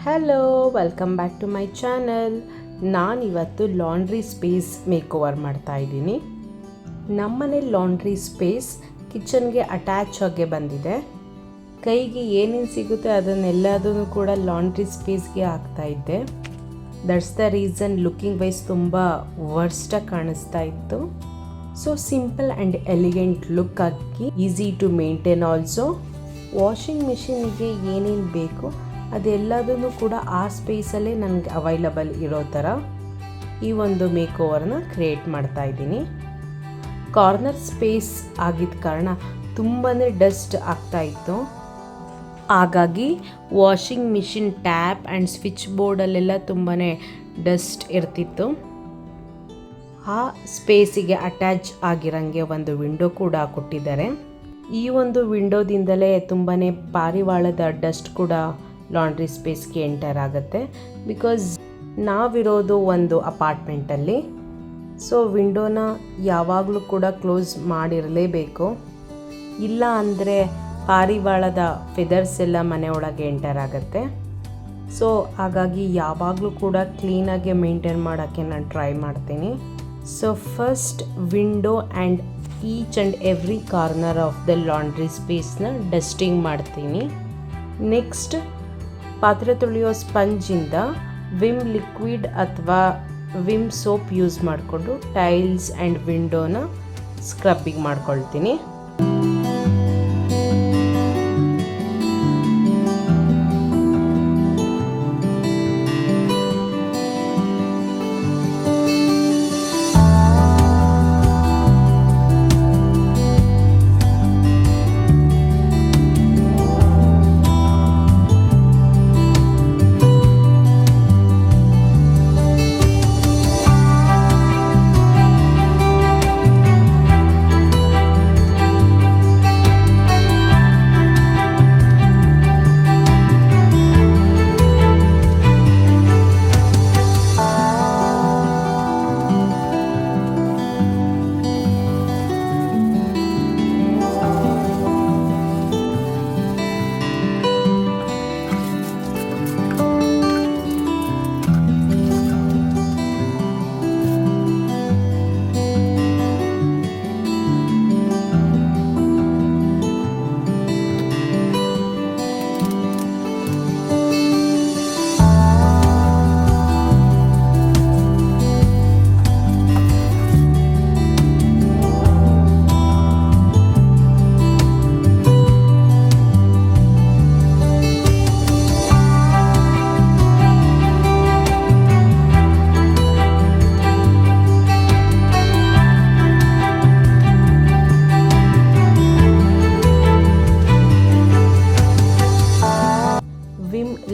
Hello, welcome back to my channel. ನಾನಿವತ್ತು laundry space make over ಮಾಡ್ತಾ ಇದ್ದೀನಿ. ನಮ್ಮನೆ ಲಾಂಡ್ರಿ ಸ್ಪೇಸ್ ಕಿಚನ್ಗೆ ಅಟ್ಯಾಚ್ ಆಗಿ ಬಂದಿದೆ. ಕೈಗೆ ಏನೇನು ಸಿಗುತ್ತೆ ಅದನ್ನೆಲ್ಲದೂ ಕೂಡ ಲಾಂಡ್ರಿ ಸ್ಪೇಸ್ಗೆ ಹಾಕ್ತಾ ಇದ್ದೆ. That's the reason looking wise ತುಂಬ ವರ್ಸ್ಟಾಗಿ ಕಾಣಿಸ್ತಾ ಇತ್ತು. So simple and elegant look ಆಗಿ easy to maintain. Also washing ಮಿಷಿನ್ಗೆ ಏನೇನು ಬೇಕು ಅದೆಲ್ಲದನ್ನು ಕೂಡ ಆ ಸ್ಪೇಸಲ್ಲೇ ನನಗೆ ಅವೈಲಬಲ್ ಇರೋ ಥರ ಈ ಒಂದು ಮೇಕ್ ಓವರ್ನ ಕ್ರಿಯೇಟ್ ಮಾಡ್ತಾ ಇದ್ದೀನಿ. ಕಾರ್ನರ್ ಸ್ಪೇಸ್ ಆಗಿದ್ದ ಕಾರಣ ತುಂಬಾ ಡಸ್ಟ್ ಆಗ್ತಾಯಿತ್ತು. ಹಾಗಾಗಿ washing machine tap and switch ಬೋರ್ಡಲ್ಲೆಲ್ಲ ತುಂಬಾ ಡಸ್ಟ್ ಇರ್ತಿತ್ತು. ಆ ಸ್ಪೇಸಿಗೆ ಅಟ್ಯಾಚ್ ಆಗಿರೋಂಗೆ ಒಂದು ವಿಂಡೋ ಕೂಡ ಕೊಟ್ಟಿದ್ದಾರೆ. ಈ ಒಂದು ವಿಂಡೋದಿಂದಲೇ ತುಂಬಾ ಪಾರಿವಾಳದ ಡಸ್ಟ್ ಕೂಡ ಲಾಂಡ್ರಿ ಸ್ಪೇಸ್ಗೆ ಎಂಟರ್ ಆಗುತ್ತೆ. ಬಿಕಾಸ್ ನಾವಿರೋದು ಒಂದು ಅಪಾರ್ಟ್ಮೆಂಟಲ್ಲಿ. ಸೊ ವಿಂಡೋನ ಯಾವಾಗಲೂ ಕೂಡ ಕ್ಲೋಸ್ ಮಾಡಿರಲೇಬೇಕು. ಇಲ್ಲ ಅಂದರೆ ಪಾರಿವಾಳದ ಫೆದರ್ಸ್ ಎಲ್ಲ ಮನೆ ಒಳಗೆ ಎಂಟರ್ ಆಗುತ್ತೆ. ಸೊ ಹಾಗಾಗಿ ಯಾವಾಗಲೂ ಕೂಡ ಕ್ಲೀನಾಗಿ ಮೇಂಟೈನ್ ಮಾಡೋಕ್ಕೆ ನಾನು ಟ್ರೈ ಮಾಡ್ತೀನಿ. So first window and each and every corner of the laundry ಸ್ಪೇಸ್ನ ಡಸ್ಟಿಂಗ್ ಮಾಡ್ತೀನಿ. ನೆಕ್ಸ್ಟ್ ಪಾತ್ರೆ ತೊಳೆಯೋ ಸ್ಪಂಜಿಂದ ವಿಮ್ ಲಿಕ್ವಿಡ್ ಅಥವಾ ವಿಮ್ ಸೋಪ್ ಯೂಸ್ ಮಾಡಿಕೊಂಡು ಟೈಲ್ಸ್ ಆ್ಯಂಡ್ ವಿಂಡೋನ ಸ್ಕ್ರಬ್ಬಿಂಗ್ ಮಾಡ್ಕೊಳ್ತೀನಿ.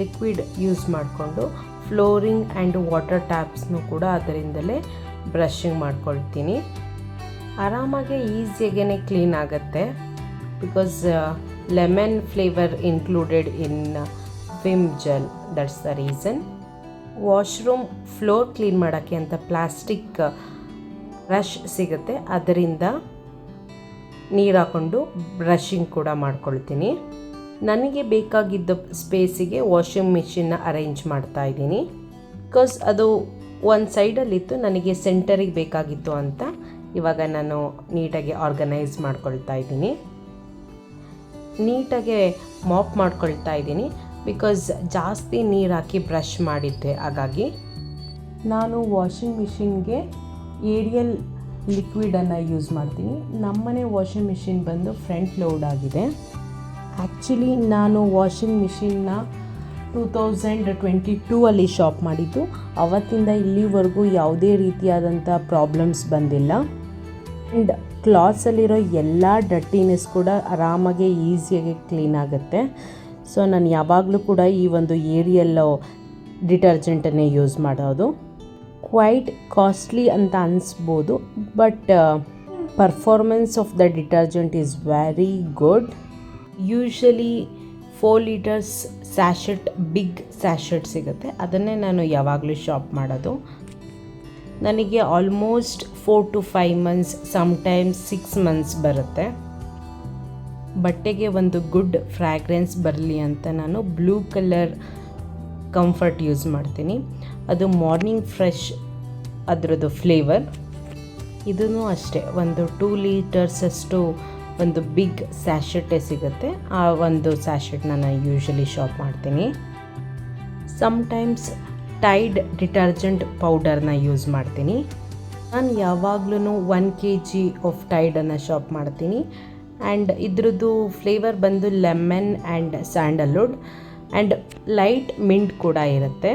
ಲಿಕ್ವಿಡ್ ಯೂಸ್ ಮಾಡಿಕೊಂಡು ಫ್ಲೋರಿಂಗ್ ಆ್ಯಂಡ್ ವಾಟರ್ ಟ್ಯಾಪ್ಸ್ನು ಕೂಡ ಅದರಿಂದಲೇ ಬ್ರಷಿಂಗ್ ಮಾಡ್ಕೊಳ್ತೀನಿ. ಆರಾಮಾಗಿ ಈಸಿಯಾಗೇ ಕ್ಲೀನ್ ಆಗುತ್ತೆ. Because lemon flavour included in Vim gel. That's the reason. Washroom floor clean ಮಾಡೋಕ್ಕೆ ಅಂತ ಪ್ಲಾಸ್ಟಿಕ್ ಬ್ರಷ್ ಸಿಗುತ್ತೆ. ಅದರಿಂದ ನೀರು ಹಾಕ್ಕೊಂಡು ಬ್ರಷಿಂಗ್ ಕೂಡ ಮಾಡ್ಕೊಳ್ತೀನಿ. ನನಗೆ ಬೇಕಾಗಿದ್ದ ಸ್ಪೇಸಿಗೆ ವಾಷಿಂಗ್ ಮಿಷಿನ್ನ ಅರೇಂಜ್ ಮಾಡ್ತಾ ಇದ್ದೀನಿ. ಬಿಕಾಸ್ ಅದು ಒಂದು ಸೈಡಲ್ಲಿತ್ತು, ನನಗೆ ಸೆಂಟರಿಗೆ ಬೇಕಾಗಿತ್ತು ಅಂತ ಇವಾಗ ನಾನು ನೀಟಾಗಿ ಆರ್ಗನೈಸ್ ಮಾಡ್ಕೊಳ್ತಾ ಇದ್ದೀನಿ. ನೀಟಾಗೆ ಮಾಪ್ ಮಾಡ್ಕೊಳ್ತಾ ಇದ್ದೀನಿ. ಬಿಕಾಸ್ ಜಾಸ್ತಿ ನೀರು ಹಾಕಿ ಬ್ರಷ್ ಮಾಡಿದ್ದೆ. ಹಾಗಾಗಿ ನಾನು ವಾಷಿಂಗ್ ಮಿಷಿನ್ಗೆ ಏರಿಯಲ್ ಲಿಕ್ವಿಡನ್ನು ಯೂಸ್ ಮಾಡ್ತೀನಿ. ನಮ್ಮನೆ ವಾಷಿಂಗ್ ಮಿಷಿನ್ ಬಂದು ಫ್ರಂಟ್ ಲೋಡ್ ಆಗಿದೆ. ಆ್ಯಕ್ಚುಲಿ ನಾನು ವಾಷಿಂಗ್ ಮಿಷಿನ್ನ 2022 ಶಾಪ್ ಮಾಡಿದ್ದು. ಅವತ್ತಿಂದ ಇಲ್ಲಿವರೆಗೂ ಯಾವುದೇ ರೀತಿಯಾದಂಥ ಪ್ರಾಬ್ಲಮ್ಸ್ ಬಂದಿಲ್ಲ. ಆ್ಯಂಡ್ ಕ್ಲಾತ್ಸಲ್ಲಿರೋ ಎಲ್ಲ ಡರ್ಟಿನೆಸ್ ಕೂಡ ಆರಾಮಾಗಿ ಈಸಿಯಾಗಿ ಕ್ಲೀನ್ ಆಗುತ್ತೆ. ಸೊ ನಾನು ಯಾವಾಗಲೂ ಕೂಡ ಈ ಒಂದು ಏರಿಯಲ್ ಡಿಟರ್ಜೆಂಟನ್ನೇ ಯೂಸ್ ಮಾಡೋದು. ಕ್ವೈಟ್ ಕಾಸ್ಟ್ಲಿ ಅಂತ ಅನಿಸ್ಬೋದು, but performance of the detergent is very good. Usually 4 litres sachet, big sachet ಸಿಗುತ್ತೆ, ಅದನ್ನೇ ನಾನು ಯಾವಾಗಲೂ ಶಾಪ್ ಮಾಡೋದು. ನನಗೆ almost 4 to 5 months, sometimes 6 months ಬರುತ್ತೆ. ಬಟ್ಟೆಗೆ ಒಂದು ಗುಡ್ ಫ್ರ್ಯಾಗ್ರೆನ್ಸ್ ಬರಲಿ ಅಂತ ನಾನು ಬ್ಲೂ ಕಲರ್ ಕಂಫರ್ಟ್ ಯೂಸ್ ಮಾಡ್ತೀನಿ. ಅದು ಮಾರ್ನಿಂಗ್ ಫ್ರೆಶ್ ಅದರದ್ದು ಫ್ಲೇವರ್. ಇದೂ ಅಷ್ಟೇ, ಒಂದು 2 ಲೀಟರ್ಸಷ್ಟು ಒಂದು ಬಿಗ್ ಸ್ಯಾಶೆಟ್ಟೇ ಸಿಗುತ್ತೆ. ಆ ಒಂದು ಸ್ಯಾಶೆಟ್ನ ನಾನು ಯೂಶ್ವಲಿ ಶಾಪ್ ಮಾಡ್ತೀನಿ. ಸಮ್ಟೈಮ್ಸ್ ಟೈಡ್ ಡಿಟರ್ಜೆಂಟ್ ಪೌಡರ್ನ ಯೂಸ್ ಮಾಡ್ತೀನಿ. ನಾನು ಯಾವಾಗ್ಲೂ 1 kg ಆಫ್ ಟೈಡನ್ನು ಶಾಪ್ ಮಾಡ್ತೀನಿ. ಆ್ಯಂಡ್ ಇದ್ರದ್ದು ಫ್ಲೇವರ್ ಬಂದು lemon and Sandalwood and light mint ಕೂಡ ಇರುತ್ತೆ.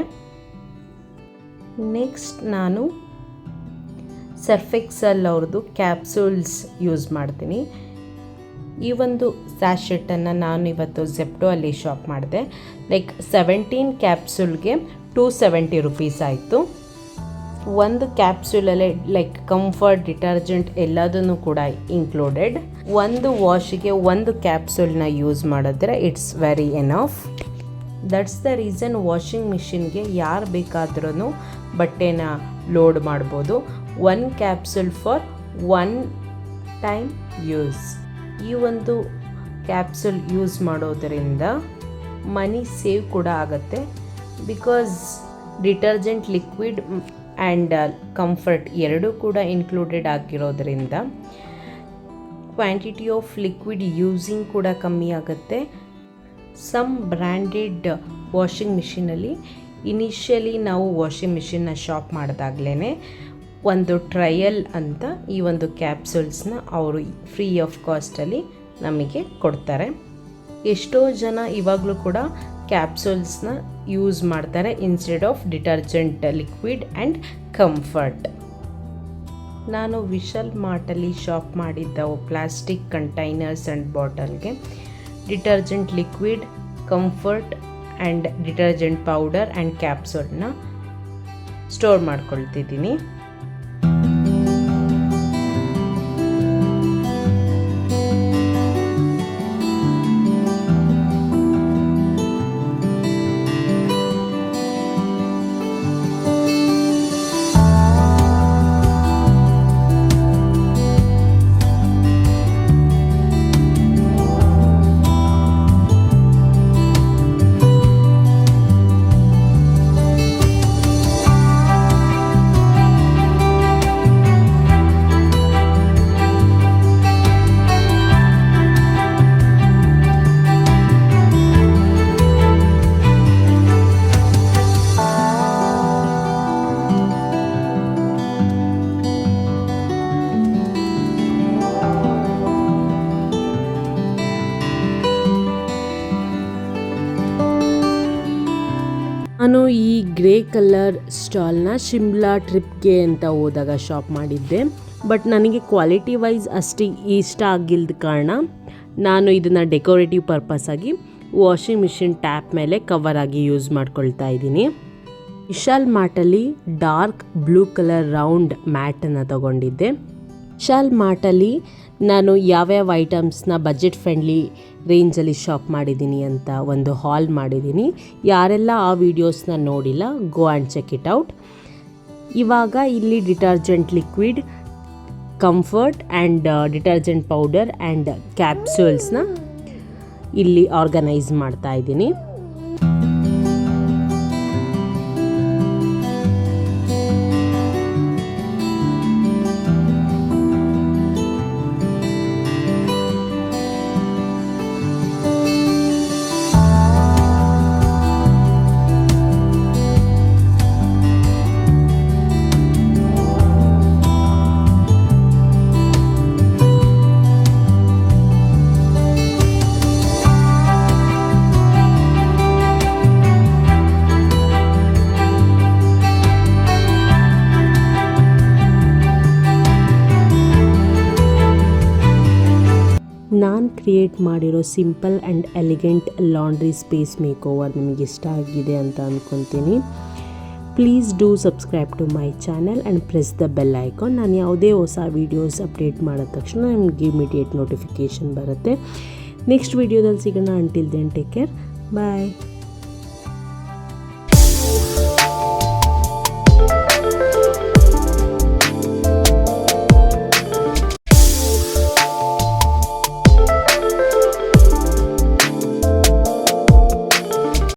ನೆಕ್ಸ್ಟ್ ನಾನು ಸರ್ಫ್ ಎಕ್ಸೆಲ್ ಅವ್ರದ್ದು ಕ್ಯಾಪ್ಸೂಲ್ಸ್ ಯೂಸ್ ಮಾಡ್ತೀನಿ. ಈ ಒಂದು ಸ್ಯಾಶೆಟನ್ನು ನಾನು ಇವತ್ತು ಝೆಪ್ಟೋ ಅಲ್ಲಿ ಶಾಪ್ ಮಾಡಿದೆ. ಲೈಕ್ 17 ಕ್ಯಾಪ್ಸೂಲ್ಗೆ 270 rupees ಆಯಿತು. ಒಂದು ಕ್ಯಾಪ್ಸೂಲಲ್ಲೇ ಲೈಕ್ ಕಂಫರ್ಟ್, ಡಿಟರ್ಜೆಂಟ್ ಎಲ್ಲದನ್ನು ಕೂಡ ಇನ್ಕ್ಲೂಡೆಡ್. ಒಂದು ವಾಶಿಗೆ ಒಂದು ಕ್ಯಾಪ್ಸೂಲ್ನ ಯೂಸ್ ಮಾಡಿದ್ರೆ it's very enough. That's the reason washing ಮಿಷಿನ್ಗೆ ಯಾರು ಬೇಕಾದ್ರೂ ಬಟ್ಟೆನ ಲೋಡ್ ಮಾಡ್ಬೋದು. 1 ಕ್ಯಾಪ್ಸೂಲ್ ಫಾರ್ 1 ಟೈಮ್ ಯೂಸ್. ಈ ಒಂದು ಕ್ಯಾಪ್ಸೂಲ್ ಯೂಸ್ ಮಾಡೋದರಿಂದ ಮನಿ ಸೇವ್ ಕೂಡ ಆಗುತ್ತೆ. Because detergent, liquid and comfort ಎರಡೂ ಕೂಡ ಇನ್ಕ್ಲೂಡೆಡ್ ಆಗಿರೋದ್ರಿಂದ ಕ್ವಾಂಟಿಟಿ ಆಫ್ ಲಿಕ್ವಿಡ್ ಯೂಸಿಂಗ್ ಕೂಡ ಕಮ್ಮಿ ಆಗುತ್ತೆ. ಸಮ್ ಬ್ರ್ಯಾಂಡೆಡ್ ವಾಷಿಂಗ್ ಮಿಷಿನಲ್ಲಿ ಇನಿಷಿಯಲಿ ನಾವು ವಾಷಿಂಗ್ ಮಿಷಿನ್ನ ಶಾಪ್ ಮಾಡಿದಾಗಲೇ ಒಂದು ಟ್ರಯಲ್ ಅಂತ ಈ ಒಂದು ಕ್ಯಾಪ್ಸೂಲ್ಸ್ನ ಅವರು ಫ್ರೀ ಆಫ್ ಕಾಸ್ಟಲ್ಲಿ ನಮಗೆ ಕೊಡ್ತಾರೆ. ಎಷ್ಟೋ ಜನ ಇವಾಗಲೂ ಕೂಡ ಕ್ಯಾಪ್ಸೂಲ್ಸ್ನ ಯೂಸ್ ಮಾಡ್ತಾರೆ instead of detergent, liquid and Comfort. ನಾನು ವಿಶಾಲ್ ಮಾರ್ಟಲ್ಲಿ ಶಾಪ್ ಮಾಡಿದ್ದ ಪ್ಲಾಸ್ಟಿಕ್ ಕಂಟೈನರ್ಸ್ ಆ್ಯಂಡ್ ಬಾಟಲ್ಗೆ detergent, liquid, Comfort and detergent powder and ಕ್ಯಾಪ್ಸೂಲ್ನ ಸ್ಟೋರ್ ಮಾಡ್ಕೊಳ್ತಿದ್ದೀನಿ. ನಾನು ಈ ಗ್ರೇ ಕಲರ್ ಸ್ಟಾಲ್ನ ಶಿಮ್ಲಾ ಟ್ರಿಪ್ಗೆ ಅಂತ ಹೋದಾಗ ಶಾಪ್ ಮಾಡಿದ್ದೆ. ಬಟ್ ನನಗೆ ಕ್ವಾಲಿಟಿ ವೈಸ್ ಅಷ್ಟು ಇಷ್ಟ ಆಗಿಲ್ದ ಕಾರಣ ನಾನು ಇದನ್ನು ಡೆಕೋರೇಟಿವ್ ಪರ್ಪಸ್ ಆಗಿ ವಾಷಿಂಗ್ ಮಿಷಿನ್ ಟ್ಯಾಪ್ ಮೇಲೆ ಕವರ್ ಆಗಿ ಯೂಸ್ ಮಾಡ್ಕೊಳ್ತಾ ಇದ್ದೀನಿ. ವಿಶಾಲ್ ಮಾರ್ಟಲ್ಲಿ ಡಾರ್ಕ್ ಬ್ಲೂ ಕಲರ್ ರೌಂಡ್ ಮ್ಯಾಟನ್ನು ತಗೊಂಡಿದ್ದೆ. ವಿಶಾಲ್ ಮಾರ್ಟಲ್ಲಿ ನಾನು ಯಾವ್ಯಾವ ಐಟಮ್ಸ್ನ ಬಜೆಟ್ ಫ್ರೆಂಡ್ಲಿ ರೇಂಜಲ್ಲಿ ಶಾಪ್ ಮಾಡಿದ್ದೀನಿ ಅಂತ ಒಂದು ಹಾಲ್ ಮಾಡಿದ್ದೀನಿ. ಯಾರೆಲ್ಲ ಆ ವಿಡಿಯೋಸ್ನ ನೋಡಿಲ್ಲ, go and check it out. ಇವಾಗ ಇಲ್ಲಿ detergent, liquid, Comfort and detergent powder and ಕ್ಯಾಪ್ಸೂಲ್ಸ್ನ ಇಲ್ಲಿ ಆರ್ಗನೈಸ್ ಮಾಡ್ತಾ ಇದ್ದೀನಿ. ನಾನು ಕ್ರಿಯೇಟ್ ಮಾಡಿರೋ simple and elegant laundry space make over ನಿಮಗೆ ಇಷ್ಟ ಆಗಿದೆ ಅಂತ ಅಂದ್ಕೊತೀನಿ. Please do subscribe to my channel and press the bell icon. ನಾನು ಯಾವುದೇ ಹೊಸ ವೀಡಿಯೋಸ್ ಅಪ್ಡೇಟ್ ಮಾಡಿದ ತಕ್ಷಣ ನಿಮಗೆ ಇಮಿಡಿಯೇಟ್ ನೋಟಿಫಿಕೇಷನ್ ಬರುತ್ತೆ. ನೆಕ್ಸ್ಟ್ ವೀಡಿಯೋದಲ್ಲಿ ಸಿಗೋಣ. ಅಂಟಿಲ್ ದೆನ್ ಟೇಕ್ ಕೇರ್, ಬಾಯ್.